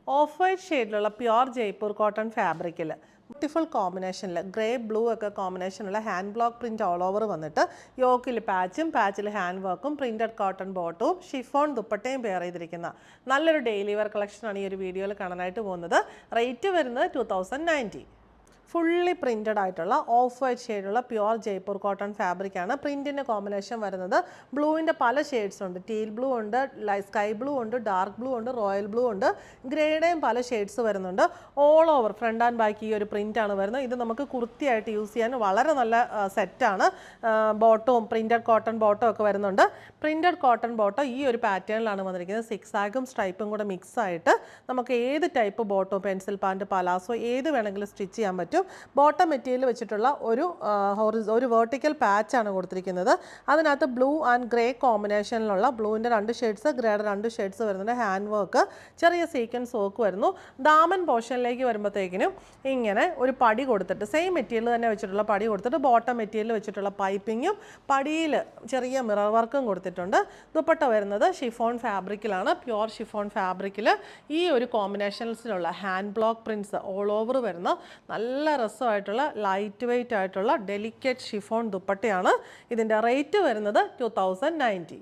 Of white ഷെയ്ഡിലുള്ള pure Jaipur cotton ഫാബ്രിക്കിൽ beautiful കോമ്പിനേഷനിൽ ഗ്രേ ബ്ലൂ ഒക്കെ കോമ്പിനേഷനുള്ള hand block print all over വന്നിട്ട് യോക്കിൽ പാച്ചും പാച്ചിൽ ഹാൻഡ് വർക്കും പ്രിൻറ്റഡ് കോട്ടൺ ബോട്ടവും ഷിഫോൺ ദുപ്പട്ടയും പെയർ ചെയ്തിരിക്കുന്ന നല്ലൊരു ഡെയിലി വെയർ കളക്ഷനാണ് ഈ ഒരു വീഡിയോയിൽ കാണാനായിട്ട് പോകുന്നത്. റേറ്റ് വരുന്നത് 2090. ഫുള്ളി പ്രിൻറ്റഡ് ആയിട്ടുള്ള ഓഫ് വൈറ്റ് ഷെയ്ഡുള്ള പ്യുവർ ജയ്പൂർ കോട്ടൺ ഫാബ്രിക്കാണ്. പ്രിൻറ്റിൻ്റെ കോമ്പിനേഷൻ വരുന്നത് ബ്ലൂവിൻ്റെ പല ഷെയ്ഡ്സ് ഉണ്ട്. ടീൽ ബ്ലൂ ഉണ്ട്, സ്കൈ ബ്ലൂ ഉണ്ട്, ഡാർക്ക് ബ്ലൂ ഉണ്ട്, റോയൽ ബ്ലൂ ഉണ്ട്, ഗ്രേയുടെയും പല ഷെയ്ഡ്സ് വരുന്നുണ്ട്. All over front and back ഈ ഒരു പ്രിൻ്റാണ് വരുന്നത്. ഇത് നമുക്ക് കുർത്തിയായിട്ട് യൂസ് ചെയ്യാൻ വളരെ നല്ല സെറ്റാണ്. ബോട്ടവും പ്രിൻറ്റഡ് കോട്ടൺ ബോട്ടം ഒക്കെ വരുന്നുണ്ട്. പ്രിൻറ്റഡ് കോട്ടൺ ബോട്ടം ഈ ഒരു പാറ്റേണിലാണ് വന്നിരിക്കുന്നത്. സിക്സാഗും സ്ട്രൈപ്പും കൂടെ മിക്സ് ആയിട്ട് നമുക്ക് ഏത് ടൈപ്പ് ബോട്ടോ, പെൻസിൽ പാൻറ്റ്, പലാസോ ഏത് വേണമെങ്കിലും സ്റ്റിച്ച് ചെയ്യാൻ പറ്റും. ബോട്ടം മെറ്റീരിയൽ വെച്ചിട്ടുള്ള ഒരു വെർട്ടിക്കൽ പാച്ചാണ് കൊടുത്തിരിക്കുന്നത്. അതിനകത്ത് ബ്ലൂ ആൻഡ് ഗ്രേ കോമ്പിനേഷനിലുള്ള ബ്ലൂവിൻ്റെ 2 ഷെയ്ഡ്സ്, ഗ്രേയുടെ 2 ഷെയ്ഡ്സ് വരുന്നുണ്ട്. ഹാൻഡ് വർക്ക്, ചെറിയ സീക്വൻസ് വർക്ക് വരുന്നു. ദാമൻ പോർഷനിലേക്ക് വരുമ്പോഴത്തേക്കിനും ഇങ്ങനെ ഒരു പടി കൊടുത്തിട്ട് സെയിം മെറ്റീരിയൽ തന്നെ വെച്ചിട്ടുള്ള പടി കൊടുത്തിട്ട് ബോട്ടം മെറ്റീരിയൽ വെച്ചിട്ടുള്ള പൈപ്പിങ്ങും പടിയിൽ ചെറിയ മിറർ വർക്കും കൊടുത്തിട്ടുണ്ട്. ദുപ്പട്ട വരുന്നത് ഷിഫോൺ ഫാബ്രിക്കിലാണ്. പ്യുവർ ഷിഫോൺ ഫാബ്രിക്കിൽ ഈ ഒരു കോമ്പിനേഷൻസിലുള്ള hand block prints all over വരുന്ന നല്ല രസമായിട്ടുള്ള ലൈറ്റ് വെയ്റ്റ് ആയിട്ടുള്ള ഡെലിക്കേറ്റ് ഷിഫോൺ ദുപ്പട്ടയാണ്. ഇതിൻ്റെ റേറ്റ് വരുന്നത് 2090.